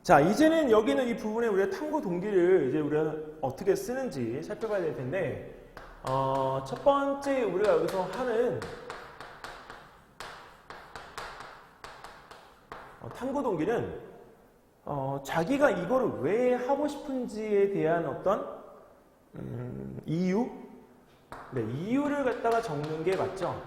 자, 이제는 여기는 이 부분에 우리가 탐구 동기를 이제 우리가 어떻게 쓰는지 살펴봐야 될 텐데, 첫 번째 우리가 여기서 하는 탐구 동기는 자기가 이거를 왜 하고 싶은지에 대한 어떤 이유? 네, 이유를 갖다가 적는 게 맞죠.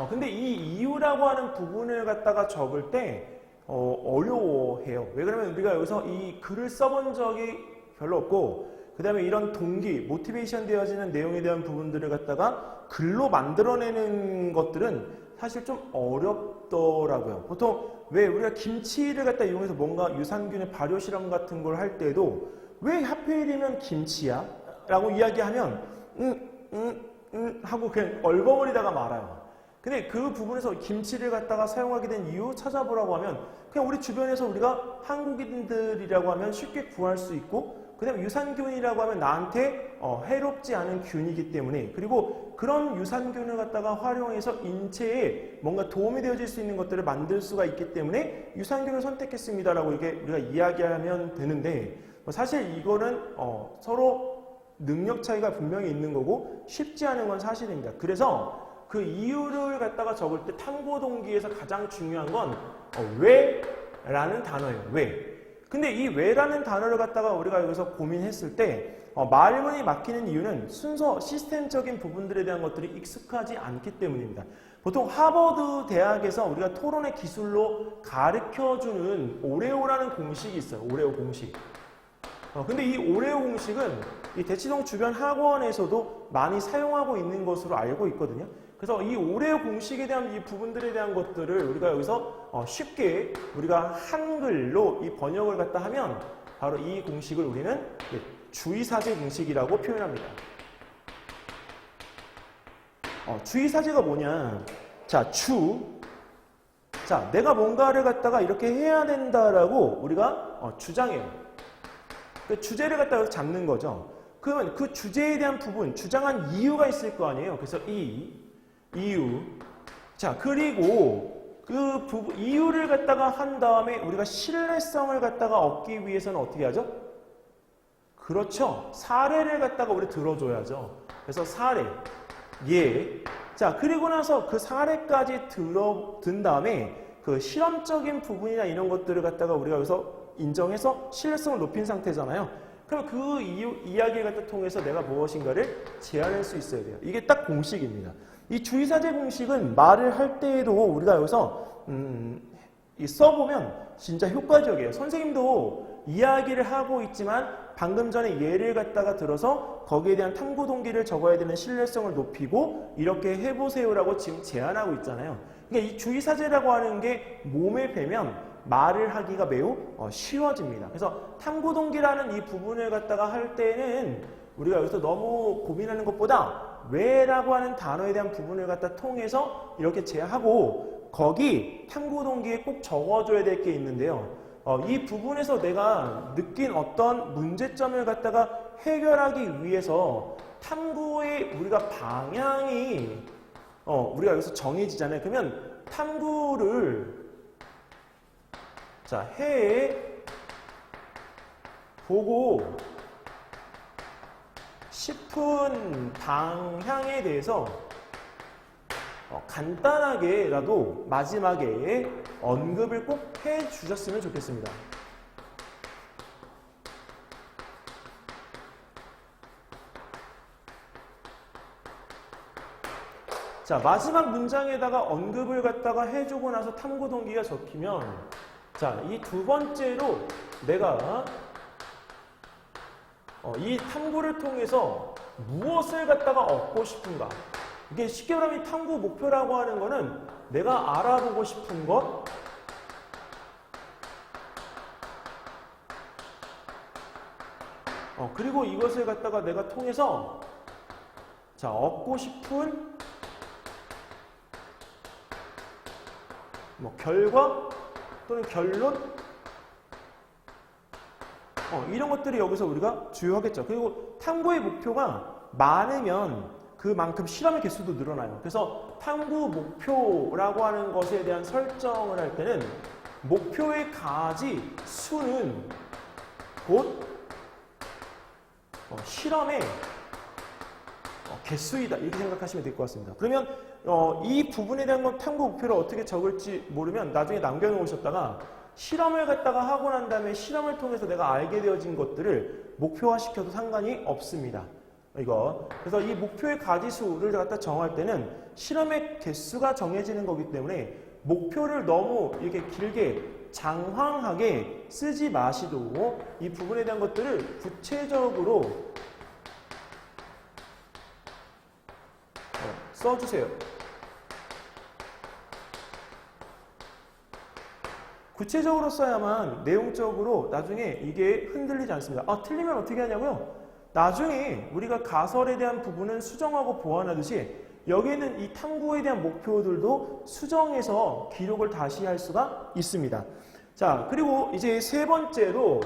근데 이 이유라고 하는 부분을 갖다가 적을 때 어려워해요. 왜 그러면 우리가 여기서 이 글을 써본 적이 별로 없고, 그 다음에 이런 동기, 모티베이션 되어지는 내용에 대한 부분들을 갖다가 글로 만들어내는 것들은 사실 좀 어렵더라고요. 보통 왜 우리가 김치를 갖다 이용해서 뭔가 유산균의 발효 실험 같은 걸 할 때도 왜 하필이면 김치야? 라고 이야기하면 하고 그냥 얼버무리다가 말아요. 근데 그 부분에서 김치를 갖다가 사용하게 된 이유 찾아보라고 하면 그냥 우리 주변에서 우리가 한국인들이라고 하면 쉽게 구할 수 있고, 그 다음에 유산균이라고 하면 나한테 해롭지 않은 균이기 때문에, 그리고 그런 유산균을 갖다가 활용해서 인체에 뭔가 도움이 되어질 수 있는 것들을 만들 수가 있기 때문에 유산균을 선택했습니다라고 이게 우리가 이야기하면 되는데, 사실 이거는 서로 능력 차이가 분명히 있는 거고 쉽지 않은 건 사실입니다. 그래서 그 이유를 갖다가 적을 때 탐구 동기에서 가장 중요한 건 왜? 라는 단어예요. 왜? 근데 이 왜라는 단어를 갖다가 우리가 여기서 고민했을 때 말문이 막히는 이유는 순서 시스템적인 부분들에 대한 것들이 익숙하지 않기 때문입니다. 보통 하버드 대학에서 우리가 토론의 기술로 가르쳐주는 오레오라는 공식이 있어요. 오레오 공식. 근데 이 오레오 공식은 이 대치동 주변 학원에서도 많이 사용하고 있는 것으로 알고 있거든요. 그래서 이 오레오 공식에 대한 이 부분들에 대한 것들을 우리가 여기서 쉽게 우리가 한글로 이 번역을 갖다 하면 바로 이 공식을 우리는 주의사제 공식이라고 표현합니다. 주의사제가 뭐냐? 자, 자, 내가 뭔가를 갖다가 이렇게 해야 된다라고 우리가 주장해요. 그 주제를 갖다가 잡는 거죠. 그러면 그 주제에 대한 부분, 주장한 이유가 있을 거 아니에요. 그래서 이유. 자, 그리고 그 이유를 갖다가 한 다음에 우리가 신뢰성을 갖다가 얻기 위해서는 어떻게 하죠? 그렇죠. 사례를 갖다가 우리 들어줘야죠. 그래서 사례. 예. 자, 그리고 나서 그 사례까지 든 다음에 그 실험적인 부분이나 이런 것들을 갖다가 우리가 여기서 인정해서 신뢰성을 높인 상태잖아요. 그럼 그 이야기를 갖다 통해서 내가 무엇인가를 제안할 수 있어야 돼요. 이게 딱 공식입니다. 이 주의사제 공식은 말을 할 때에도 우리가 여기서 써보면 진짜 효과적이에요. 선생님도 이야기를 하고 있지만 방금 전에 예를 갖다가 들어서 거기에 대한 탐구 동기를 적어야 되는 신뢰성을 높이고 이렇게 해보세요라고 지금 제안하고 있잖아요. 그러니까 이 주의사제라고 하는 게 몸에 배면 말을 하기가 매우 쉬워집니다. 그래서 탐구 동기라는 이 부분을 갖다가 할 때는 우리가 여기서 너무 고민하는 것보다 왜라고 하는 단어에 대한 부분을 갖다 통해서 이렇게 제하고 거기 탐구 동기에 꼭 적어줘야 될 게 있는데요. 이 부분에서 내가 느낀 어떤 문제점을 갖다가 해결하기 위해서 탐구의 우리가 방향이 우리가 여기서 정해지잖아요. 그러면 탐구를 자, 보고 싶은 방향에 대해서 간단하게라도 마지막에 언급을 꼭 해주셨으면 좋겠습니다. 자, 마지막 문장에다가 언급을 갖다가 해주고 나서 탐구 동기가 적히면 자, 이 두 번째로 내가 이 탐구를 통해서 무엇을 갖다가 얻고 싶은가? 이게 쉽게 말하면 탐구 목표라고 하는 거는 내가 알아보고 싶은 것, 그리고 이것을 갖다가 내가 통해서 자, 얻고 싶은 결과 또는 결론 이런 것들이 여기서 우리가 주요하겠죠. 그리고 탐구의 목표가 많으면 그만큼 실험의 개수도 늘어나요. 그래서 탐구 목표라고 하는 것에 대한 설정을 할 때는 목표의 가지 수는 곧 실험의 개수이다 이렇게 생각하시면 될 것 같습니다. 그러면 이 부분에 대한 건 탐구 목표를 어떻게 적을지 모르면 나중에 남겨놓으셨다가 실험을 갖다가 하고 난 다음에 실험을 통해서 내가 알게 되어진 것들을 목표화시켜도 상관이 없습니다. 그래서 이 목표의 가지수를 갖다 정할 때는 실험의 개수가 정해지는 거기 때문에 목표를 너무 이렇게 길게 장황하게 쓰지 마시고 이 부분에 대한 것들을 구체적으로 써주세요. 구체적으로 써야만 내용적으로 나중에 이게 흔들리지 않습니다. 틀리면 어떻게 하냐고요? 나중에 우리가 가설에 대한 부분은 수정하고 보완하듯이 여기에는 이 탐구에 대한 목표들도 수정해서 기록을 다시 할 수가 있습니다. 자, 그리고 이제 세 번째로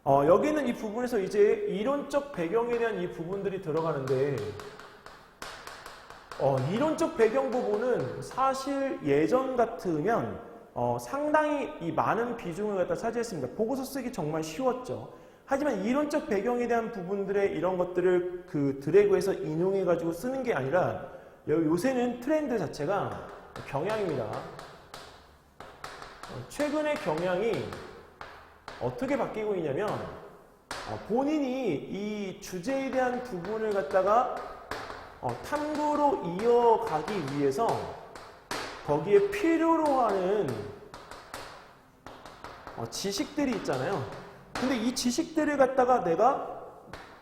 여기는 이 부분에서 이제 이론적 배경에 대한 이 부분들이 들어가는데 이론적 배경 부분은 사실 예전 같으면 상당히 이 많은 비중을 갖다 차지했습니다. 보고서 쓰기 정말 쉬웠죠. 하지만 이론적 배경에 대한 부분들의 이런 것들을 그 드래그해서 인용해가지고 쓰는 게 아니라 요새는 트렌드 자체가 경향입니다. 최근의 경향이 어떻게 바뀌고 있냐면 본인이 이 주제에 대한 부분을 갖다가 탐구로 이어가기 위해서 거기에 필요로 하는 지식들이 있잖아요. 근데 이 지식들을 갖다가 내가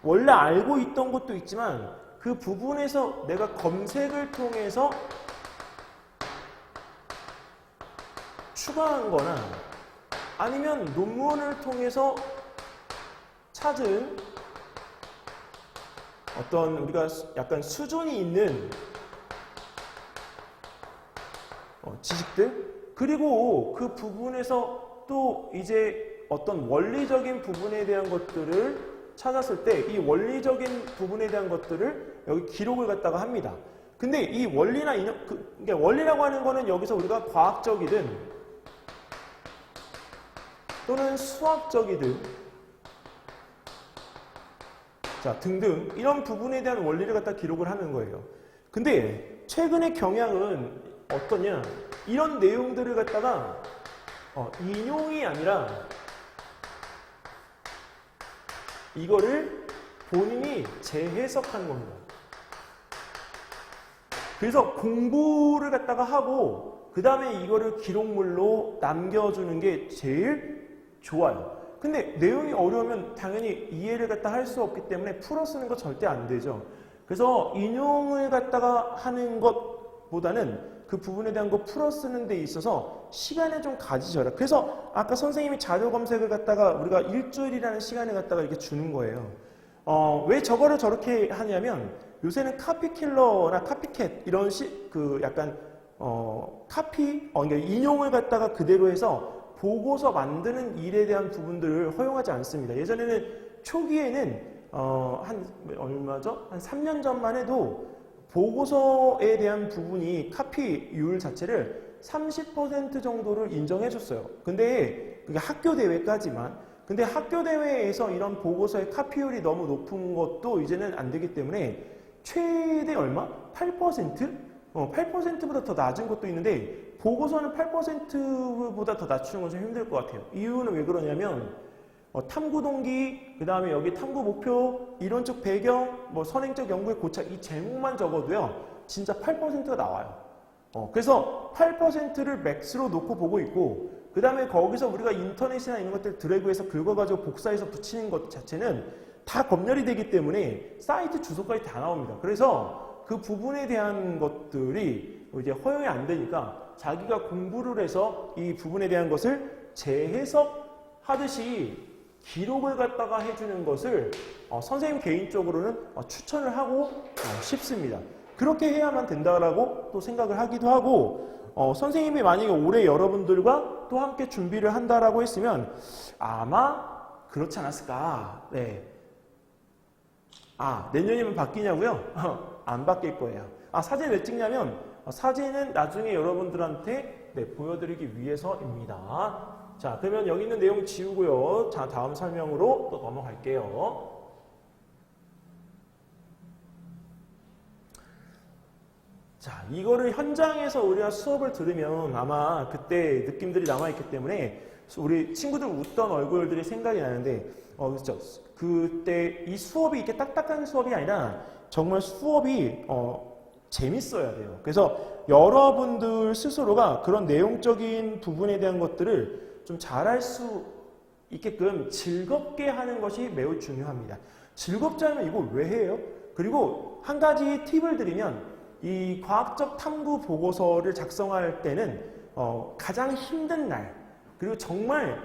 원래 알고 있던 것도 있지만 그 부분에서 내가 검색을 통해서 추가한 거나 아니면 논문을 통해서 찾은 어떤 우리가 약간 수준이 있는 지식들 그리고 그 부분에서 또 이제 어떤 원리적인 부분에 대한 것들을 찾았을 때 이 원리적인 부분에 대한 것들을 여기 기록을 갖다가 합니다. 근데 이 원리나 그러니까 원리라고 하는 거는 여기서 우리가 과학적이든 또는 수학적이든 자 등등 이런 부분에 대한 원리를 갖다 기록을 하는 거예요. 근데 최근의 경향은 어떠냐? 이런 내용들을 갖다가 인용이 아니라 이거를 본인이 재해석하는 겁니다. 그래서 공부를 갖다가 하고 그 다음에 이거를 기록물로 남겨주는 게 제일 좋아요. 근데 내용이 어려우면 당연히 이해를 갖다 할 수 없기 때문에 풀어 쓰는 거 절대 안 되죠. 그래서 인용을 갖다가 하는 것보다는 그 부분에 대한 거 풀어 쓰는 데 있어서 시간을 좀 가지셔라. 그래서 아까 선생님이 자료 검색을 갖다가 우리가 일주일이라는 시간을 갖다가 이렇게 주는 거예요. 왜 저거를 저렇게 하냐면 요새는 카피킬러나 카피캣 이런 약간 그러니까 인용을 갖다가 그대로 해서 보고서 만드는 일에 대한 부분들을 허용하지 않습니다. 예전에는 초기에는 얼마죠? 한 3년 전만 해도 보고서에 대한 부분이 카피율 자체를 30% 정도를 인정해 줬어요. 근데 그게 학교 대회까지만. 근데 학교 대회에서 이런 보고서의 카피율이 너무 높은 것도 이제는 안 되기 때문에 최대 얼마? 8%? 8%보다 더 낮은 것도 있는데 보고서는 8%보다 더 낮추는 건 좀 힘들 것 같아요. 이유는 왜 그러냐면 탐구 동기, 그 다음에 여기 탐구 목표, 이론적 배경, 선행적 연구의 고찰 이 제목만 적어도요 진짜 8%가 나와요. 그래서 8%를 맥스로 놓고 보고 있고 그 다음에 거기서 우리가 인터넷이나 이런 것들 드래그해서 긁어가지고 복사해서 붙이는 것 자체는 다 검열이 되기 때문에 사이트 주소까지 다 나옵니다. 그래서 그 부분에 대한 것들이 이제 허용이 안 되니까 자기가 공부를 해서 이 부분에 대한 것을 재해석하듯이 기록을 갖다가 해주는 것을 선생님 개인적으로는 추천을 하고 싶습니다. 그렇게 해야만 된다라고 또 생각을 하기도 하고 선생님이 만약에 올해 여러분들과 또 함께 준비를 한다라고 했으면 아마 그렇지 않았을까. 네. 내년이면 바뀌냐고요? 안 바뀔 거예요. 사진 왜 찍냐면 사진은 나중에 여러분들한테 보여드리기 위해서입니다. 자, 그러면 여기 있는 내용 지우고요. 자, 다음 설명으로 또 넘어갈게요. 자, 이거를 현장에서 우리가 수업을 들으면 아마 그때 느낌들이 남아있기 때문에 우리 친구들 웃던 얼굴들이 생각이 나는데, 그렇죠. 그때 이 수업이 이렇게 딱딱한 수업이 아니라 정말 수업이 재밌어야 돼요. 그래서 여러분들 스스로가 그런 내용적인 부분에 대한 것들을 좀 잘할 수 있게끔 즐겁게 하는 것이 매우 중요합니다. 즐겁지 않으면 이걸 왜 해요? 그리고 한 가지 팁을 드리면 이 과학적 탐구 보고서를 작성할 때는 가장 힘든 날, 그리고 정말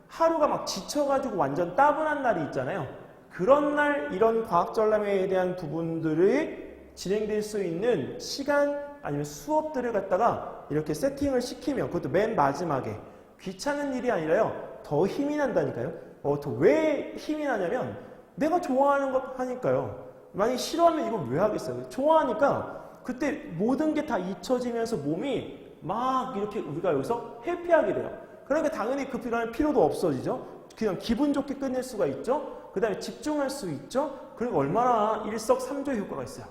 하루가 막 지쳐가지고 완전 따분한 날이 있잖아요. 그런 날 이런 과학 전람회에 대한 부분들이 진행될 수 있는 시간 아니면 수업들을 갖다가 이렇게 세팅을 시키면, 그것도 맨 마지막에, 귀찮은 일이 아니라요, 더 힘이 난다니까요. 더 왜 힘이 나냐면 내가 좋아하는 것 하니까요. 만약에 싫어하면 이걸 왜 하겠어요? 좋아하니까 그때 모든 게 다 잊혀지면서 몸이 막 이렇게 우리가 여기서 해피하게 돼요. 그러니까 당연히 그 필요도 없어지죠. 그냥 기분 좋게 끝낼 수가 있죠. 그 다음에 집중할 수 있죠. 그리고 얼마나 일석삼조의 효과가 있어요.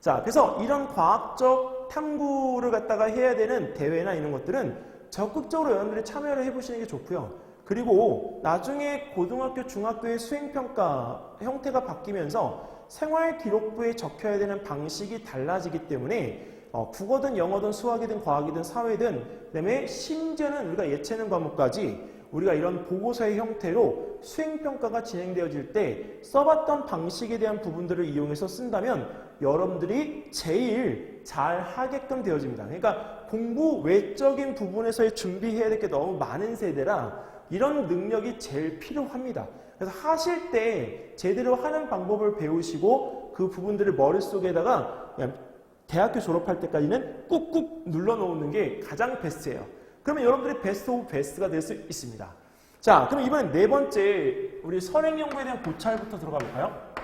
자, 그래서 이런 과학적 탐구를 갖다가 해야 되는 대회나 이런 것들은 적극적으로 여러분들이 참여를 해보시는 게 좋고요. 그리고 나중에 고등학교, 중학교의 수행평가 형태가 바뀌면서 생활기록부에 적혀야 되는 방식이 달라지기 때문에 국어든 영어든 수학이든 과학이든 사회든, 그다음에 심지어는 우리가 예체능 과목까지 우리가 이런 보고서의 형태로 수행평가가 진행되어질 때 써봤던 방식에 대한 부분들을 이용해서 쓴다면 여러분들이 제일 잘 하게끔 되어집니다. 그러니까 공부 외적인 부분에서의 준비해야 될 게 너무 많은 세대라 이런 능력이 제일 필요합니다. 그래서 하실 때 제대로 하는 방법을 배우시고 그 부분들을 머릿속에다가 그냥 대학교 졸업할 때까지는 꾹꾹 눌러놓는 게 가장 베스트예요. 그러면 여러분들이 베스트 오브 베스트가 될 수 있습니다. 자, 그럼 이번엔 네 번째 우리 선행 연구에 대한 고찰부터 들어가 볼까요?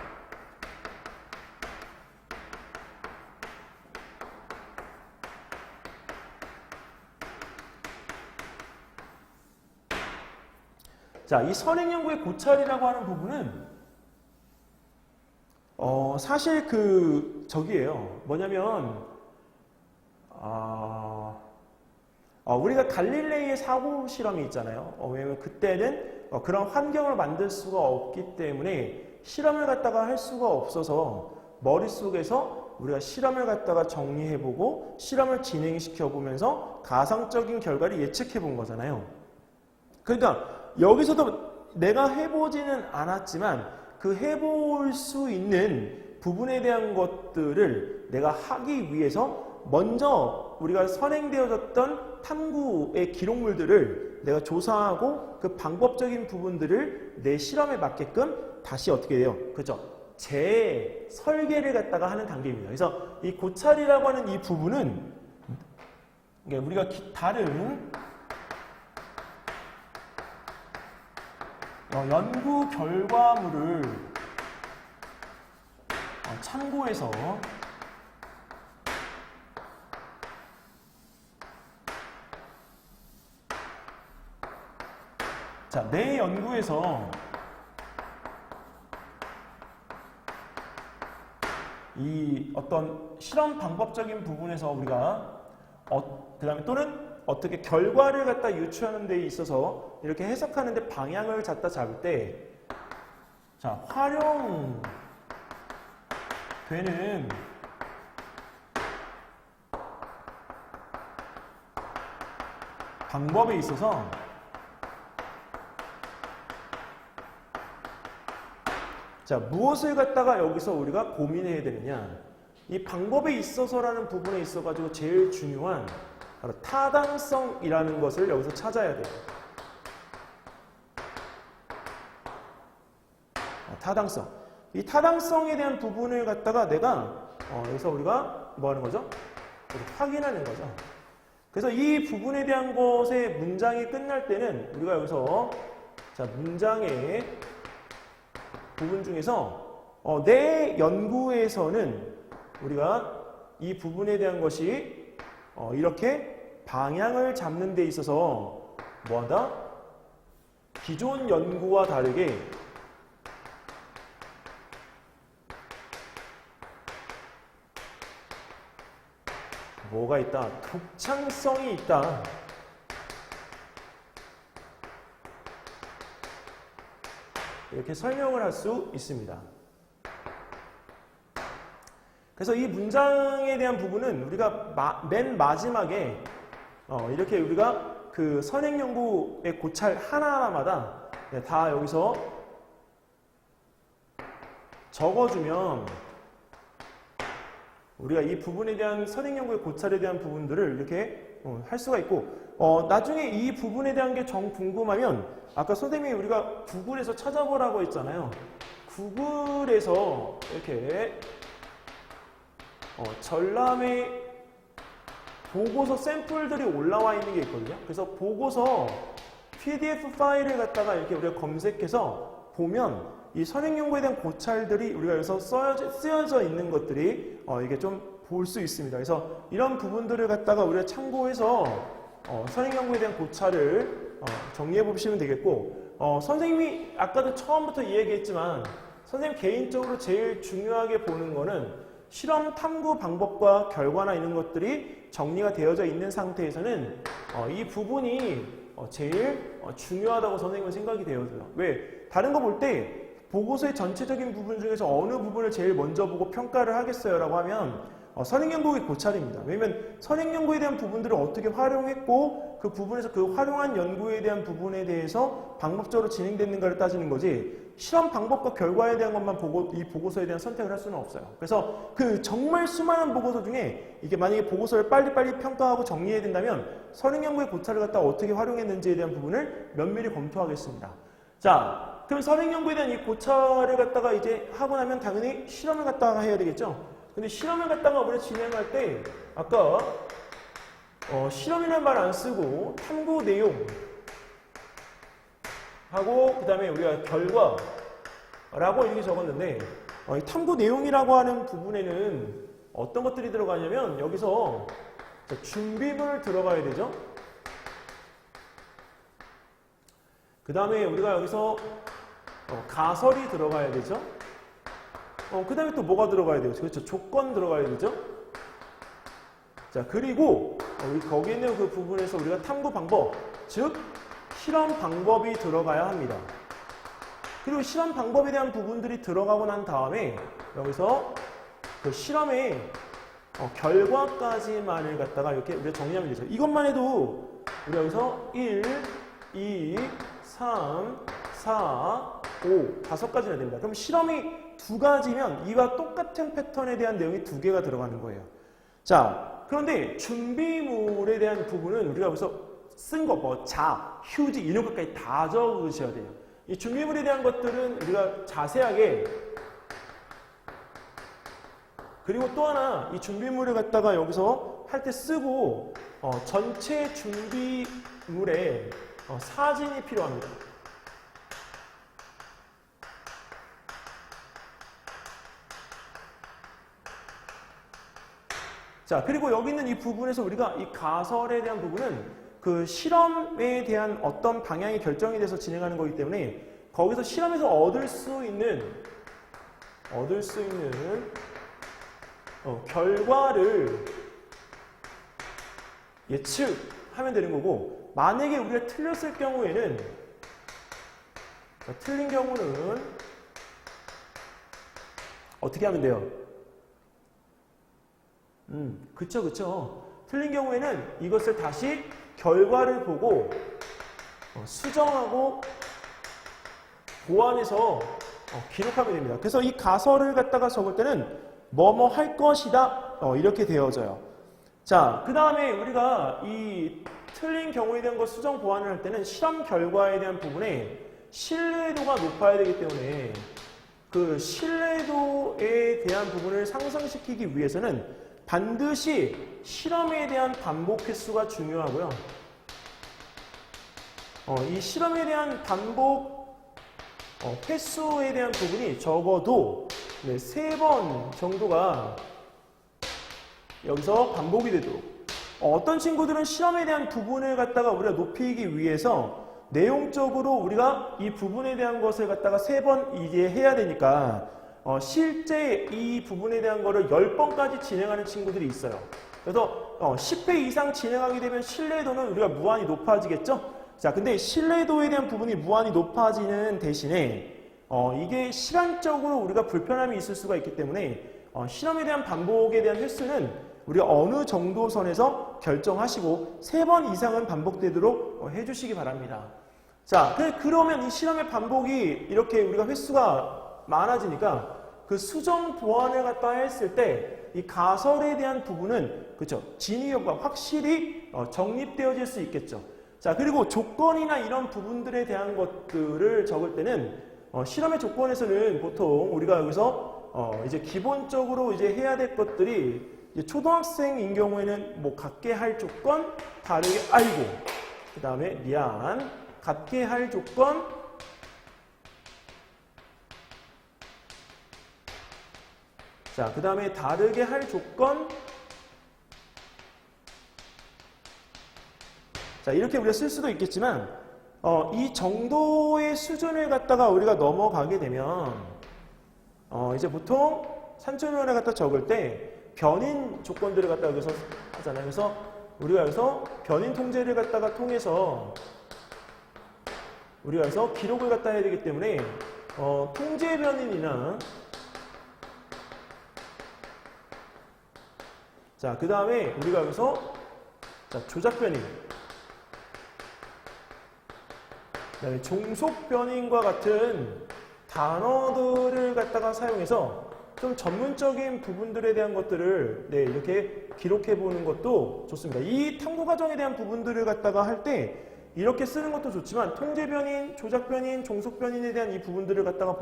자, 이 선행 연구의 고찰이라고 하는 부분은 사실 저기예요. 뭐냐면 우리가 갈릴레이의 사고 실험이 있잖아요. 왜냐면 그때는 그런 환경을 만들 수가 없기 때문에 실험을 갖다가 할 수가 없어서 머릿속에서 우리가 실험을 갖다가 정리해보고 실험을 진행시켜보면서 가상적인 결과를 예측해본 거잖아요. 그러니까 여기서도 내가 해보지는 않았지만 그 해볼 수 있는 부분에 대한 것들을 내가 하기 위해서 먼저 우리가 선행되어졌던 탐구의 기록물들을 내가 조사하고 그 방법적인 부분들을 내 실험에 맞게끔 다시 어떻게 돼요? 그죠? 재설계를 갖다가 하는 단계입니다. 그래서 이 고찰이라고 하는 이 부분은 우리가 다른 연구 결과물을 참고해서 자, 내 연구에서 이 어떤 실험 방법적인 부분에서 우리가 그 다음에 또는 어떻게 결과를 갖다 유추하는 데 있어서 이렇게 해석하는 데 방향을 갖다 잡을 때 자, 활용되는 방법에 있어서 자, 무엇을 갖다가 여기서 우리가 고민해야 되느냐, 이 방법에 있어서라는 부분에 있어가지고 제일 중요한 바로 타당성이라는 것을 여기서 찾아야 돼요. 타당성. 이 타당성에 대한 부분을 갖다가 내가 여기서 우리가 뭐 하는 거죠? 확인하는 거죠. 그래서 이 부분에 대한 것의 문장이 끝날 때는 우리가 여기서 자, 문장의 부분 중에서 내 연구에서는 우리가 이 부분에 대한 것이 이렇게 방향을 잡는 데 있어서 뭐하다? 기존 연구와 다르게 뭐가 있다? 독창성이 있다. 이렇게 설명을 할 수 있습니다. 그래서 이 문장에 대한 부분은 우리가 맨 마지막에 이렇게 우리가 그 선행연구의 고찰 하나하나마다 다 여기서 적어주면 우리가 이 부분에 대한 선행연구의 고찰에 대한 부분들을 이렇게 할 수가 있고 나중에 이 부분에 대한 게 정 궁금하면 아까 선생님이 우리가 구글에서 찾아보라고 했잖아요. 구글에서 이렇게 전람회 보고서 샘플들이 올라와 있는 게 있거든요. 그래서 보고서 PDF 파일을 갖다가 이렇게 우리가 검색해서 보면 이 선행연구에 대한 고찰들이 우리가 여기서 쓰여져 있는 것들이 이게 좀 볼 수 있습니다. 그래서 이런 부분들을 갖다가 우리가 참고해서 선행연구에 대한 고찰을 정리해 보시면 되겠고 선생님이 아까도 처음부터 이 얘기했지만 선생님 개인적으로 제일 중요하게 보는 거는 실험 탐구 방법과 결과나 이런 것들이 정리가 되어져 있는 상태에서는 이 부분이 제일 중요하다고 선생님은 생각이 되어져요. 왜? 다른 거 볼 때 보고서의 전체적인 부분 중에서 어느 부분을 제일 먼저 보고 평가를 하겠어요? 라고 하면 선행연구의 고찰입니다. 왜냐면 선행연구에 대한 부분들을 어떻게 활용했고 그 부분에서 그 활용한 연구에 대한 부분에 대해서 방법적으로 진행됐는가를 따지는 거지 실험 방법과 결과에 대한 것만 보고 이 보고서에 대한 선택을 할 수는 없어요. 그래서 그 정말 수많은 보고서 중에 이게 만약에 보고서를 빨리빨리 평가하고 정리해야 된다면 선행연구의 고찰을 갖다 어떻게 활용했는지에 대한 부분을 면밀히 검토하겠습니다. 자, 그럼 선행연구에 대한 이 고찰을 갖다가 이제 하고 나면 당연히 실험을 갖다가 해야 되겠죠? 근데 실험을 갖다가 우리가 진행할 때 아까 실험이라는 말 안 쓰고 탐구 내용 하고 그 다음에 우리가 결과라고 이렇게 적었는데 이 탐구 내용이라고 하는 부분에는 어떤 것들이 들어가냐면 여기서 준비물 들어가야 되죠. 그 다음에 우리가 여기서 가설이 들어가야 되죠. 그 다음에 또 뭐가 들어가야 되죠? 그렇죠. 조건 들어가야 되죠. 자, 그리고 거기 있는 그 부분에서 우리가 탐구 방법, 즉 실험 방법이 들어가야 합니다. 그리고 실험 방법에 대한 부분들이 들어가고 난 다음에 여기서 그 실험의 결과까지만을 갖다가 이렇게 우리가 정리하면 되죠. 이것만 해도 우리 여기서 1, 2, 3, 4, 5, 5가지나 됩니다. 그럼 실험이 2가지면 이와 똑같은 패턴에 대한 내용이 2개가 들어가는 거예요. 자, 그런데 준비물에 대한 부분은 우리가 여기서 쓴 거, 휴지 이런 것까지 다 적으셔야 돼요. 이 준비물에 대한 것들은 우리가 자세하게 그리고 또 하나 이 준비물을 갖다가 여기서 할 때 쓰고 전체 준비물에 사진이 필요합니다. 자, 그리고 여기 있는 이 부분에서 우리가 이 가설에 대한 부분은 그 실험에 대한 어떤 방향이 결정이 돼서 진행하는 거기 때문에 거기서 실험에서 얻을 수 있는 결과를 예측하면 되는 거고 만약에 우리가 틀렸을 경우에는 틀린 경우는 어떻게 하면 돼요? 그쵸. 틀린 경우에는 이것을 다시 결과를 보고 수정하고 보완해서 기록하면 됩니다. 그래서 이 가설을 갖다가 적을 때는 뭐뭐 할 것이다 이렇게 되어져요. 자, 그 다음에 우리가 이 틀린 경우에 대한 것 수정 보완을 할 때는 실험 결과에 대한 부분에 신뢰도가 높아야 되기 때문에 그 신뢰도에 대한 부분을 상승시키기 위해서는 반드시 실험에 대한 반복 횟수가 중요하고요. 이 실험에 대한 반복 횟수에 대한 부분이 적어도 3번 정도가 여기서 반복이 되도록 어떤 친구들은 실험에 대한 부분을 갖다가 우리가 높이기 위해서 내용적으로 우리가 이 부분에 대한 것을 갖다가 3번 이게 해야 되니까 실제 이 부분에 대한 거를 10번까지 진행하는 친구들이 있어요. 그래서 10회 이상 진행하게 되면 신뢰도는 우리가 무한히 높아지겠죠? 자, 근데 신뢰도에 대한 부분이 무한히 높아지는 대신에 이게 시간적으로 우리가 불편함이 있을 수가 있기 때문에 실험에 대한 반복에 대한 횟수는 우리가 어느 정도 선에서 결정하시고 3번 이상은 반복되도록 해주시기 바랍니다. 자, 그러면 이 실험의 반복이 이렇게 우리가 횟수가 많아지니까 그 수정 보완을 갖다 했을 때 이 가설에 대한 부분은 그렇죠, 진위효과 확실히 정립되어질 수 있겠죠. 자, 그리고 조건이나 이런 부분들에 대한 것들을 적을 때는 실험의 조건에서는 보통 우리가 여기서 이제 기본적으로 이제 해야 될 것들이 이제 초등학생인 경우에는 뭐 같게 할 조건, 다르게 그 다음에 같게 할 조건, 자, 그 다음에 다르게 할 조건, 자, 이렇게 우리가 쓸 수도 있겠지만 이 정도의 수준을 갖다가 우리가 넘어가게 되면 이제 보통 산출면을 갖다 적을 때 변인 조건들을 갖다가 여기서 하잖아요. 그래서 우리가 여기서 변인 통제를 갖다가 통해서 우리가 여기서 기록을 갖다 해야 되기 때문에 통제 변인이나 자, 그 다음에 우리가 여기서 조작 변인, 그 다음에 종속 변인과 같은 단어들을 갖다가 사용해서 좀 전문적인 부분들에 대한 것들을 이렇게 기록해 보는 것도 좋습니다. 이 탐구 과정에 대한 부분들을 갖다가 할 때 이렇게 쓰는 것도 좋지만 통제 변인, 조작 변인, 종속 변인에 대한 이 부분들을 갖다가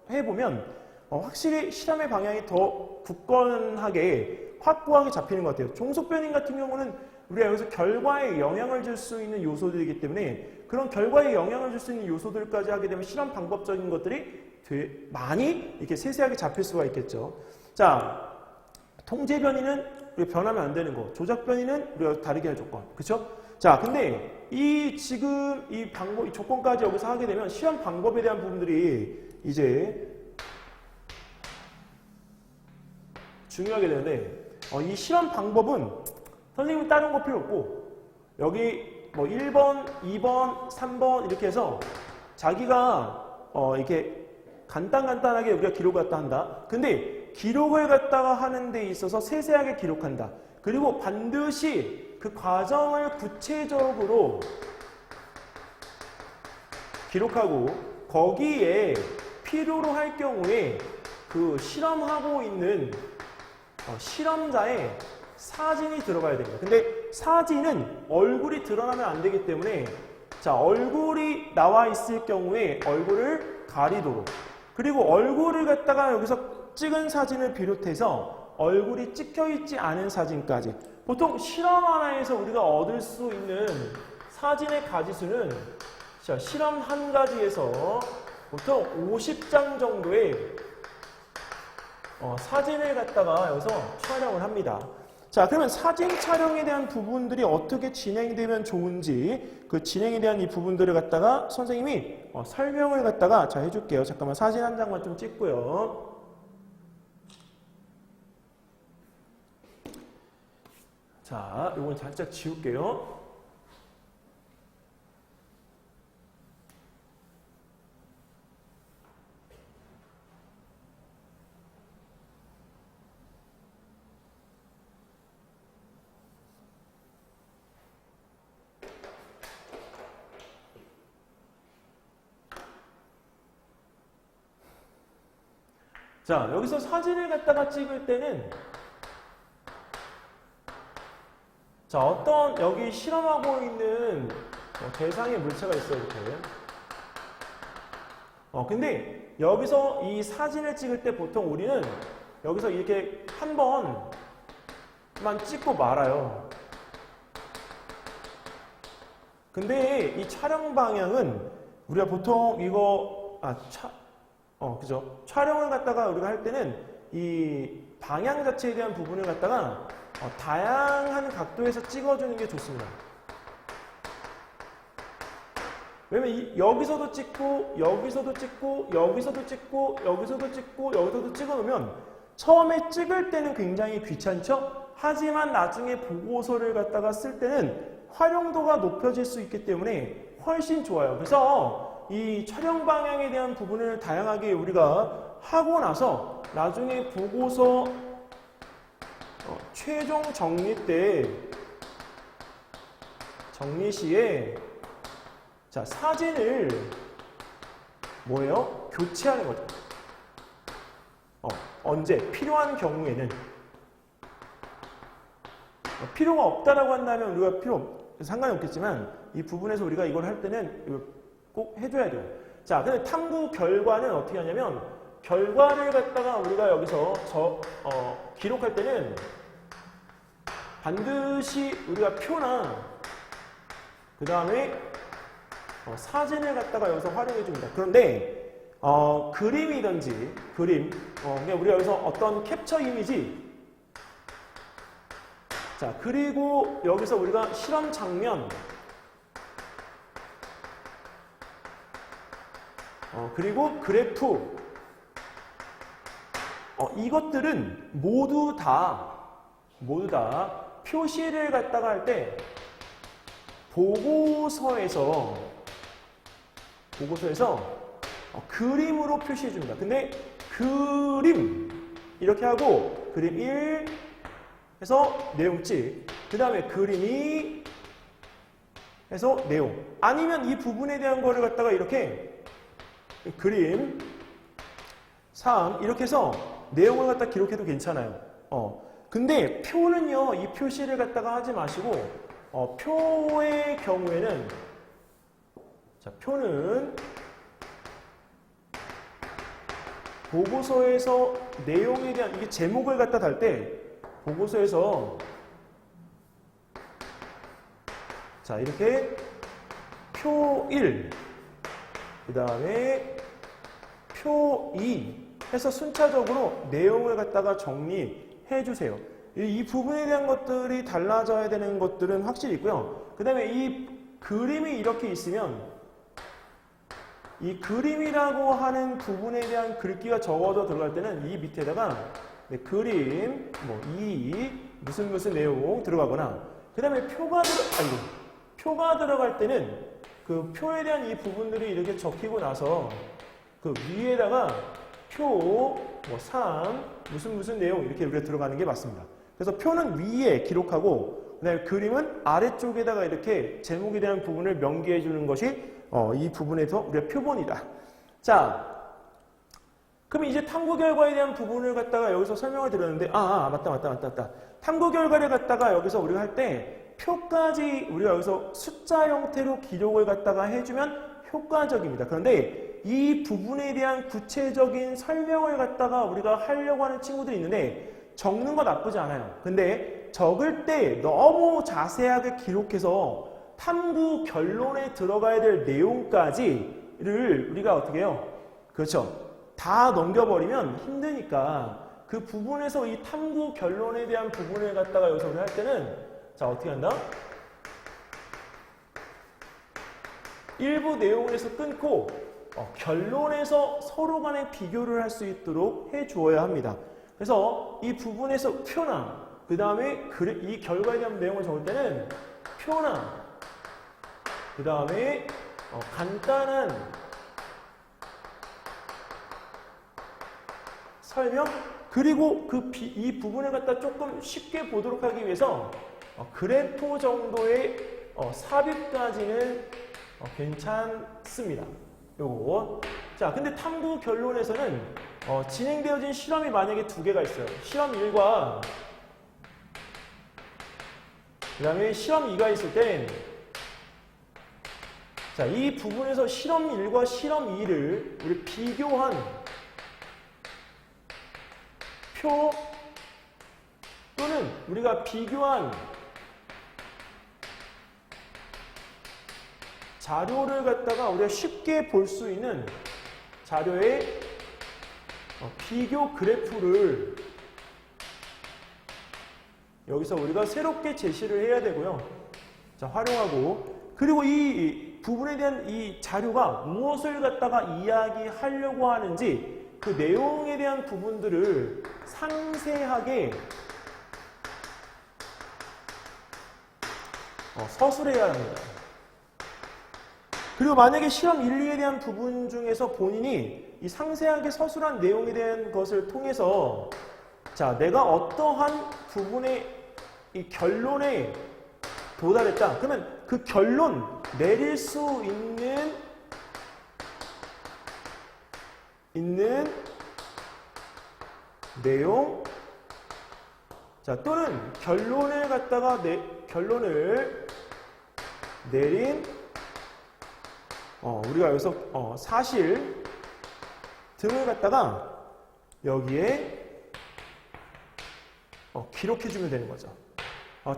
해보면 확실히 실험의 방향이 더 굳건하게 확고하게 잡히는 것 같아요. 종속 변인 같은 경우는 우리가 여기서 결과에 영향을 줄 수 있는 요소들이기 때문에 그런 결과에 영향을 줄 수 있는 요소들까지 하게 되면 실험 방법적인 것들이 많이 이렇게 세세하게 잡힐 수가 있겠죠. 자, 통제 변이는 우리가 변하면 안 되는 거, 조작 변이는 우리가 다르게 할 조건, 그렇죠? 자, 근데 지금 이 방법, 이 조건까지 여기서 하게 되면 실험 방법에 대한 부분들이 이제 중요하게 되는데 이 실험 방법은 선생님이 다른 거 필요 없고 여기 뭐 1번, 2번, 3번 이렇게 해서 자기가 이렇게 간단하게 우리가 기록을 갖다 한다. 근데 기록을 갖다가 하는 데 있어서 세세하게 기록한다. 그리고 반드시 그 과정을 구체적으로 기록하고 거기에 필요로 할 경우에 그 실험하고 있는 실험자의 사진이 들어가야 됩니다. 근데 사진은 얼굴이 드러나면 안 되기 때문에 자, 얼굴이 나와 있을 경우에 얼굴을 가리도록, 그리고 얼굴을 갖다가 여기서 찍은 사진을 비롯해서 얼굴이 찍혀 있지 않은 사진까지, 보통 실험 하나에서 우리가 얻을 수 있는 사진의 가지수는 자, 실험 한 가지에서 보통 50장 정도의 사진을 갖다가 여기서 촬영을 합니다. 자, 그러면 사진 촬영에 대한 부분들이 어떻게 진행되면 좋은지 그 진행에 대한 이 부분들을 갖다가 선생님이 설명을 갖다가 자 해줄게요. 잠깐만 사진 한 장만 좀 찍고요. 자, 요건 살짝 지울게요. 자, 여기서 사진을 갖다가 찍을 때는 자, 어떤 여기 실험하고 있는 대상의 물체가 있어요, 이렇게. 근데 여기서 이 사진을 찍을 때 보통 우리는 여기서 이렇게 한 번만 찍고 말아요. 근데 이 촬영 방향은 우리가 보통 이거 그죠? 촬영을 갖다가 우리가 할 때는 이 방향 자체에 대한 부분을 갖다가 다양한 각도에서 찍어주는 게 좋습니다. 왜냐면 여기서도 찍고 여기서도 찍고 여기서도 찍고 여기서도 찍고 여기서도 찍어 놓으면 처음에 찍을 때는 굉장히 귀찮죠? 하지만 나중에 보고서를 갖다가 쓸 때는 활용도가 높여질 수 있기 때문에 훨씬 좋아요. 그래서 이 촬영 방향에 대한 부분을 다양하게 우리가 하고 나서 나중에 보고서 최종 정리 때 정리 시에 자, 사진을 뭐예요? 교체하는 거죠. 언제? 필요한 경우에는. 필요가 없다라고 한다면 우리가 상관이 없겠지만 이 부분에서 우리가 이걸 할 때는 꼭 해줘야 돼요. 자, 근데 탐구 결과는 어떻게 하냐면 결과를 갖다가 우리가 여기서 기록할 때는 반드시 우리가 표나 그 다음에 사진을 갖다가 여기서 활용해 줍니다. 그런데 그림이든지 그냥 우리가 여기서 어떤 캡처 이미지 자 그리고 여기서 우리가 실험 장면 그리고 그래프 이것들은 모두 다 표시를 갖다가 할 때 보고서에서 그림으로 표시해 줍니다. 근데 그림 이렇게 하고 그림 1 해서 내용찍 그 다음에 그림 2 해서 내용 아니면 이 부분에 대한 거를 갖다가 이렇게 그림 3 이렇게 해서 내용을 갖다 기록해도 괜찮아요. 근데 표는요 이 표시를 갖다가 하지 마시고 표의 경우에는 자 표는 보고서에서 내용에 대한 이게 제목을 갖다 달 때 보고서에서 자 이렇게 표 1 그 다음에 표 2 해서 순차적으로 내용을 갖다가 정리해 주세요. 이 부분에 대한 것들이 달라져야 되는 것들은 확실히 있고요. 그 다음에 이 그림이 이렇게 있으면 이 그림이라고 하는 부분에 대한 글귀가 적어져 들어갈 때는 이 밑에다가 그림 무슨 내용 들어가거나 그 다음에 표가 들어갈 때는 그 표에 대한 이 부분들이 이렇게 적히고 나서 그 위에다가 표 3 무슨 내용 이렇게 우리가 들어가는 게 맞습니다. 그래서 표는 위에 기록하고 그다음에 그림은 아래쪽에다가 이렇게 제목에 대한 부분을 명기해 주는 것이 이 부분에서 우리가 표본이다. 자, 그럼 이제 탐구 결과에 대한 부분을 갖다가 여기서 설명을 드렸는데 맞다. 탐구 결과를 갖다가 여기서 우리가 할 때 표까지 우리가 여기서 숫자 형태로 기록을 갖다가 해주면 효과적입니다. 그런데 이 부분에 대한 구체적인 설명을 갖다가 우리가 하려고 하는 친구들이 있는데 적는 거 나쁘지 않아요. 근데 적을 때 너무 자세하게 기록해서 탐구 결론에 들어가야 될 내용까지를 우리가 어떻게 해요? 그렇죠. 다 넘겨버리면 힘드니까 그 부분에서 이 탐구 결론에 대한 부분을 갖다가 여기서 우리 할 때는 자 어떻게 한다? 일부 내용에서 끊고 결론에서 서로 간에 비교를 할 수 있도록 해주어야 합니다. 그래서 이 부분에서 표나 그 다음에 이 결과에 대한 내용을 적을 때는 표나 그 다음에 간단한 설명 그리고 이 부분을 갖다 조금 쉽게 보도록 하기 위해서 그래프 정도의 삽입까지는 괜찮습니다. 요거. 자, 근데 탐구 결론에서는 진행되어진 실험이 만약에 2개가 있어요. 실험 1과 그 다음에 실험 2가 있을 땐 자, 이 부분에서 실험 1과 실험 2를 우리 비교한 표 또는 우리가 비교한 자료를 갖다가 우리가 쉽게 볼 수 있는 자료의 비교 그래프를 여기서 우리가 새롭게 제시를 해야 되고요. 자, 활용하고 그리고 이 부분에 대한 이 자료가 무엇을 갖다가 이야기하려고 하는지 그 내용에 대한 부분들을 상세하게 서술해야 합니다. 그리고 만약에 실험 1, 2에 대한 부분 중에서 본인이 이 상세하게 서술한 내용에 대한 것을 통해서 자, 내가 어떠한 부분의 이 결론에 도달했다. 그러면 그 결론 내릴 수 있는 내용, 자, 또는 결론을 갖다가 결론을 내린 우리가 여기서 사실 등을 갖다가 여기에 기록해주면 되는 거죠.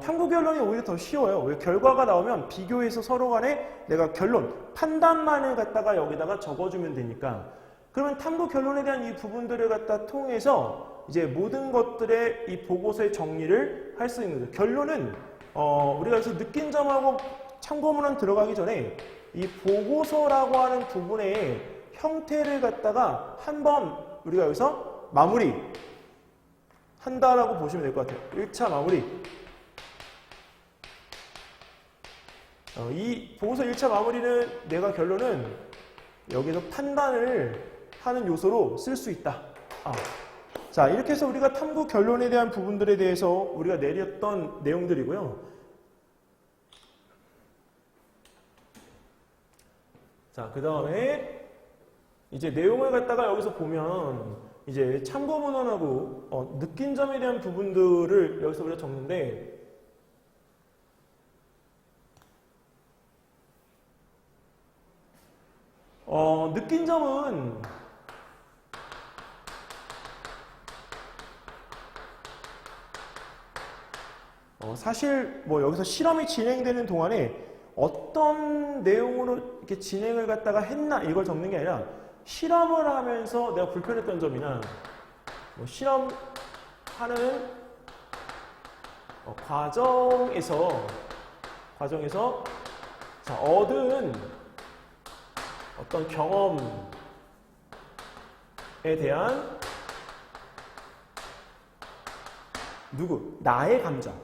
탐구 결론이 오히려 더 쉬워요. 왜? 결과가 나오면 비교해서 서로 간에 내가 결론, 판단만을 갖다가 여기다가 적어주면 되니까. 그러면 탐구 결론에 대한 이 부분들을 갖다 통해서 이제 모든 것들의 이 보고서의 정리를 할 수 있는 거죠. 결론은 우리가 여기서 느낀 점하고 참고문헌 들어가기 전에 이 보고서라고 하는 부분의 형태를 갖다가 한번 우리가 여기서 마무리 한다라고 보시면 될 것 같아요. 1차 마무리. 이 보고서 1차 마무리는 내가 결론은 여기서 판단을 하는 요소로 쓸 수 있다. 자, 이렇게 해서 우리가 탐구 결론에 대한 부분들에 대해서 우리가 내렸던 내용들이고요. 자, 그 다음에 이제 내용을 갖다가 여기서 보면 이제 참고문헌하고 느낀 점에 대한 부분들을 여기서 우리가 적는데 느낀 점은 사실 뭐 여기서 실험이 진행되는 동안에 어떤 내용으로 이렇게 진행을 갖다가 했나 이걸 적는 게 아니라 실험을 하면서 내가 불편했던 점이나 뭐 실험하는 과정에서 자, 얻은 어떤 경험에 대한 나의 감정.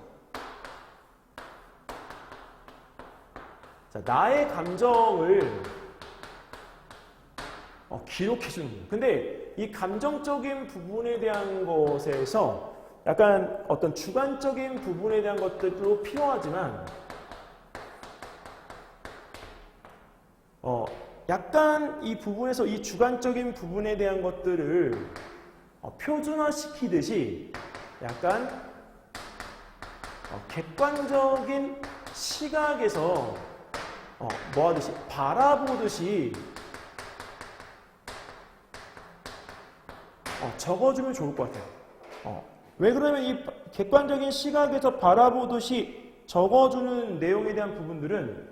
자, 나의 감정을 기록해 주는 거예요. 근데 이 감정적인 부분에 대한 것에서 약간 어떤 주관적인 부분에 대한 것들도 필요하지만 약간 이 부분에서 이 주관적인 부분에 대한 것들을 표준화시키듯이 약간 객관적인 시각에서 뭐 하듯이 바라보듯이 적어주면 좋을 것 같아요. 왜 그러면 이 객관적인 시각에서 바라보듯이 적어주는 내용에 대한 부분들은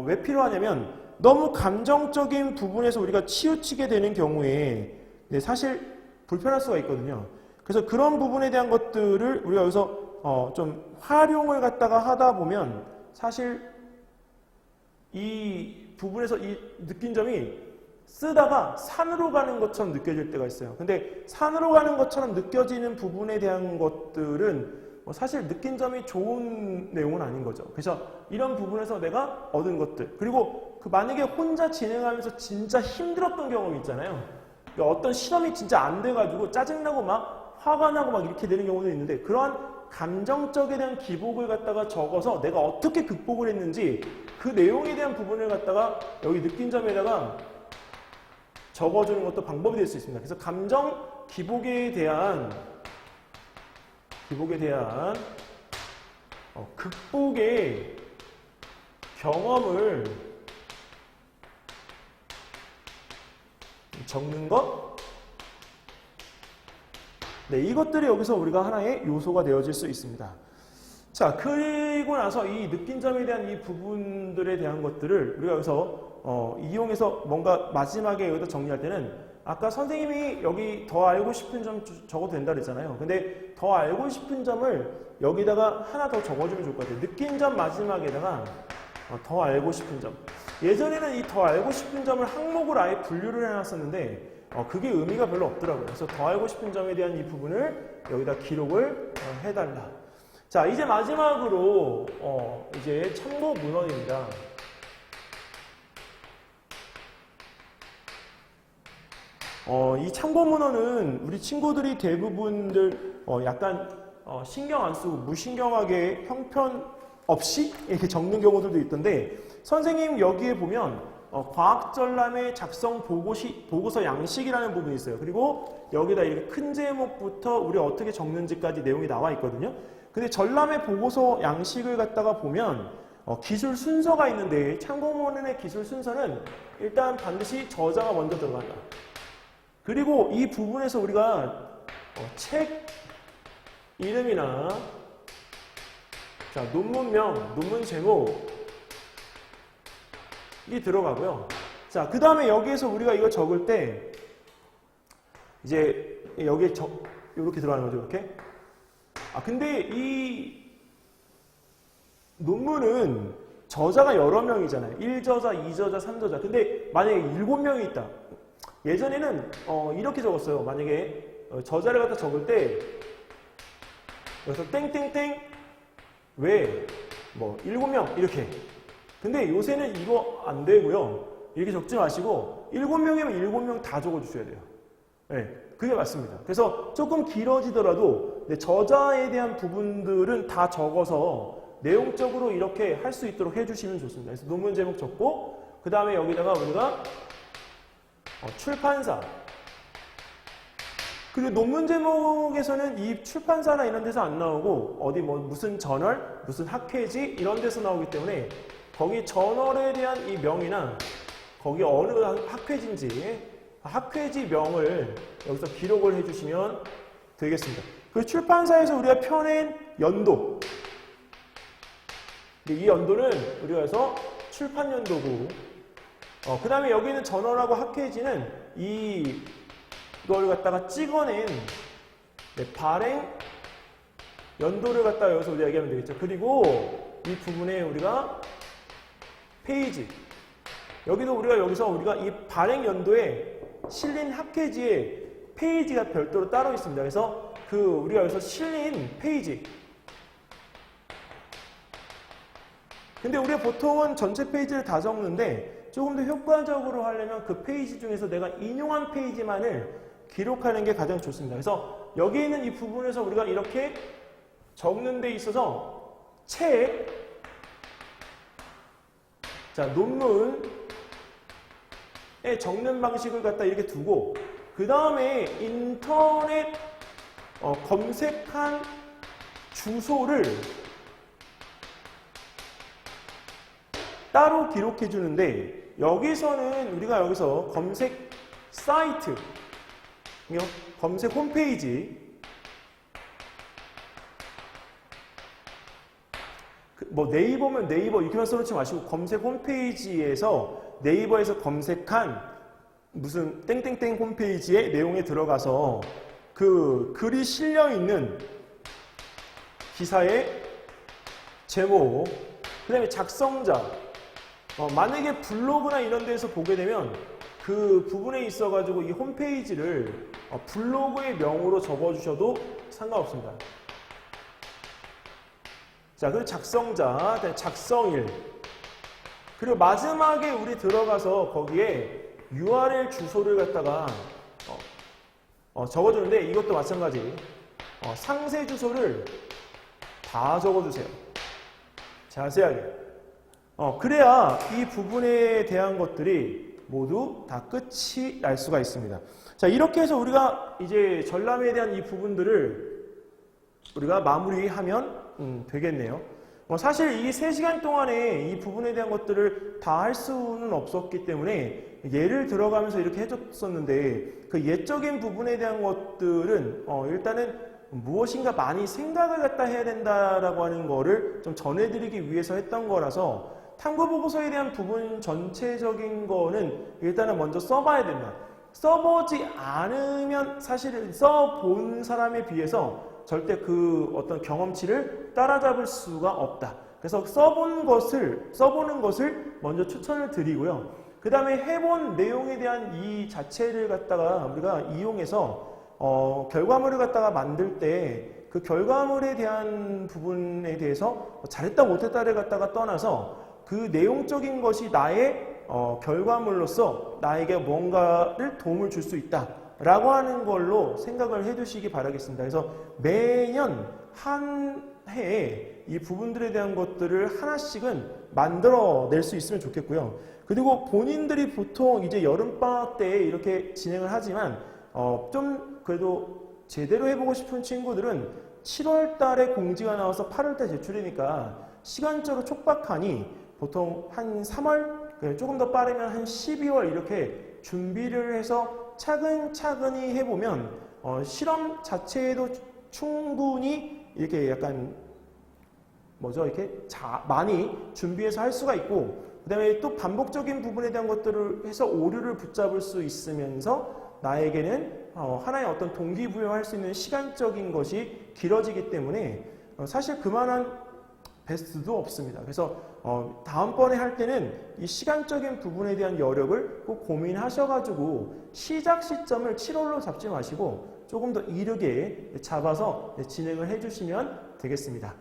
왜 필요하냐면 너무 감정적인 부분에서 우리가 치우치게 되는 경우에 사실 불편할 수가 있거든요. 그래서 그런 부분에 대한 것들을 우리가 여기서 좀 활용을 갖다가 하다 보면 사실 이 부분에서 이 느낀 점이 쓰다가 산으로 가는 것처럼 느껴질 때가 있어요. 근데 산으로 가는 것처럼 느껴지는 부분에 대한 것들은 사실 느낀 점이 좋은 내용은 아닌 거죠. 그래서 이런 부분에서 내가 얻은 것들, 그리고 만약에 혼자 진행하면서 진짜 힘들었던 경험이 있잖아요. 그러니까 어떤 실험이 진짜 안 돼가지고 짜증나고 막 화가 나고 막 이렇게 되는 경우도 있는데 그러한 감정적에 대한 기복을 갖다가 적어서 내가 어떻게 극복을 했는지 그 내용에 대한 부분을 갖다가 여기 느낀 점에다가 적어주는 것도 방법이 될 수 있습니다. 그래서 감정 기복에 대한 극복의 경험을 적는 것, 이것들이 여기서 우리가 하나의 요소가 되어질 수 있습니다. 자, 그리고 나서 이 느낀 점에 대한 이 부분들에 대한 것들을 우리가 여기서 이용해서 뭔가 마지막에 여기다 정리할 때는 아까 선생님이 여기 더 알고 싶은 점 적어도 된다 그랬잖아요. 근데 더 알고 싶은 점을 여기다가 하나 더 적어주면 좋을 것 같아요. 느낀 점 마지막에다가 더 알고 싶은 점. 예전에는 이 더 알고 싶은 점을 항목으로 아예 분류를 해놨었는데 그게 의미가 별로 없더라고요. 그래서 더 알고 싶은 점에 대한 이 부분을 여기다 기록을 해달라. 자, 이제 마지막으로 이제 참고 문헌입니다. 이 참고 문헌은 우리 친구들이 대부분들 약간 신경 안 쓰고 무신경하게 형편 없이 이렇게 적는 경우들도 있던데, 선생님 여기에 보면 과학 전람의 작성 보고서 양식이라는 부분이 있어요. 그리고 여기다 이렇게 큰 제목부터 우리 어떻게 적는지까지 내용이 나와 있거든요. 근데 전람의 보고서 양식을 갖다가 보면 기술 순서가 있는데, 참고문헌의 기술 순서는 일단 반드시 저자가 먼저 들어간다. 그리고 이 부분에서 우리가 책 이름이나 자, 논문명, 논문 제목이 들어가고요. 자, 그 다음에 여기에서 우리가 이거 적을 때 이제 여기에 이렇게 들어가는 거죠, 이렇게. 근데 이 논문은 저자가 여러 명이잖아요. 1저자, 2저자, 3저자. 근데 만약에 7명이 있다. 예전에는 이렇게 적었어요. 만약에 저자를 갖다 적을 때 여기서 땡땡땡 왜 뭐 7명 이렇게. 근데 요새는 이거 안 되고요. 이렇게 적지 마시고 7명이면 7명 다 적어주셔야 돼요. 네, 그게 맞습니다. 그래서 조금 길어지더라도 저자에 대한 부분들은 다 적어서 내용적으로 이렇게 할 수 있도록 해주시면 좋습니다. 그래서 논문 제목 적고 그 다음에 여기다가 우리가 출판사, 그리고 논문 제목에서는 이 출판사나 이런 데서 안 나오고 어디 뭐 무슨 저널, 무슨 학회지 이런 데서 나오기 때문에 거기 저널에 대한 이 명이나 거기 어느 학회지인지 학회지 명을 여기서 기록을 해주시면 되겠습니다. 그 출판사에서 우리가 펴낸 연도, 이 연도는 우리가 해서 출판 연도고, 그 다음에 여기 있는 저널하고 학회지는 이걸 갖다가 찍어낸 발행 연도를 갖다가 여기서 우리가 얘기하면 되겠죠. 그리고 이 부분에 우리가 페이지, 여기도 우리가 우리가 이 발행 연도에 실린 학회지에 페이지가 별도로 따로 있습니다. 그래서 우리가 여기서 실린 페이지, 근데 우리가 보통은 전체 페이지를 다 적는데 조금 더 효과적으로 하려면 그 페이지 중에서 내가 인용한 페이지만을 기록하는 게 가장 좋습니다. 그래서 여기 있는 이 부분에서 우리가 이렇게 적는 데 있어서 책, 자, 논문에 적는 방식을 갖다 이렇게 두고 그 다음에 인터넷 검색한 주소를 따로 기록해 주는데, 여기서는 우리가 여기서 검색 사이트, 검색 홈페이지, 뭐 네이버면 네이버 이렇게만 써놓지 마시고 검색 홈페이지에서 네이버에서 검색한 무슨 땡땡땡 홈페이지의 내용에 들어가서 그 글이 실려 있는 기사의 제목, 그 다음에 작성자, 만약에 블로그나 이런 데서 보게 되면 그 부분에 있어가지고 이 홈페이지를 블로그의 명으로 적어주셔도 상관없습니다. 자, 그리고 작성자, 작성일, 그리고 마지막에 우리 들어가서 거기에 URL 주소를 갖다가 적어주는데 이것도 마찬가지. 상세 주소를 다 적어주세요. 자세하게. 그래야 이 부분에 대한 것들이 모두 다 끝이 날 수가 있습니다. 자, 이렇게 해서 우리가 이제 전람에 대한 이 부분들을 우리가 마무리하면 되겠네요. 사실 이 3시간 동안에 이 부분에 대한 것들을 다 할 수는 없었기 때문에 예를 들어가면서 이렇게 해줬었는데, 그 예적인 부분에 대한 것들은 일단은 무엇인가 많이 생각을 갖다 해야 된다라고 하는 거를 좀 전해드리기 위해서 했던 거라서 탐구보고서에 대한 부분 전체적인 거는 일단은 먼저 써봐야 된다. 써보지 않으면 사실은 써본 사람에 비해서 절대 그 어떤 경험치를 따라잡을 수가 없다. 그래서 써보는 것을 먼저 추천을 드리고요. 그 다음에 해본 내용에 대한 이 자체를 갖다가 우리가 이용해서 결과물을 갖다가 만들 때 그 결과물에 대한 부분에 대해서 잘했다 못했다를 갖다가 떠나서 그 내용적인 것이 나의 결과물로서 나에게 뭔가를 도움을 줄 수 있다라고 하는 걸로 생각을 해두시기 바라겠습니다. 그래서 매년 한 해에 이 부분들에 대한 것들을 하나씩은 만들어낼 수 있으면 좋겠고요. 그리고 본인들이 보통 이제 여름방학 때 이렇게 진행을 하지만 좀 그래도 제대로 해보고 싶은 친구들은 7월 달에 공지가 나와서 8월 달 제출이니까 시간적으로 촉박하니 보통 한 3월, 조금 더 빠르면 한 12월 이렇게 준비를 해서 차근차근히 해보면 실험 자체에도 충분히 이렇게 약간 이렇게 많이 준비해서 할 수가 있고, 그 다음에 또 반복적인 부분에 대한 것들을 해서 오류를 붙잡을 수 있으면서 나에게는 하나의 어떤 동기부여할 수 있는 시간적인 것이 길어지기 때문에 사실 그만한 베스트도 없습니다. 그래서 다음번에 할 때는 이 시간적인 부분에 대한 여력을 꼭 고민하셔가지고 시작 시점을 7월로 잡지 마시고 조금 더 이르게 잡아서 진행을 해주시면 되겠습니다.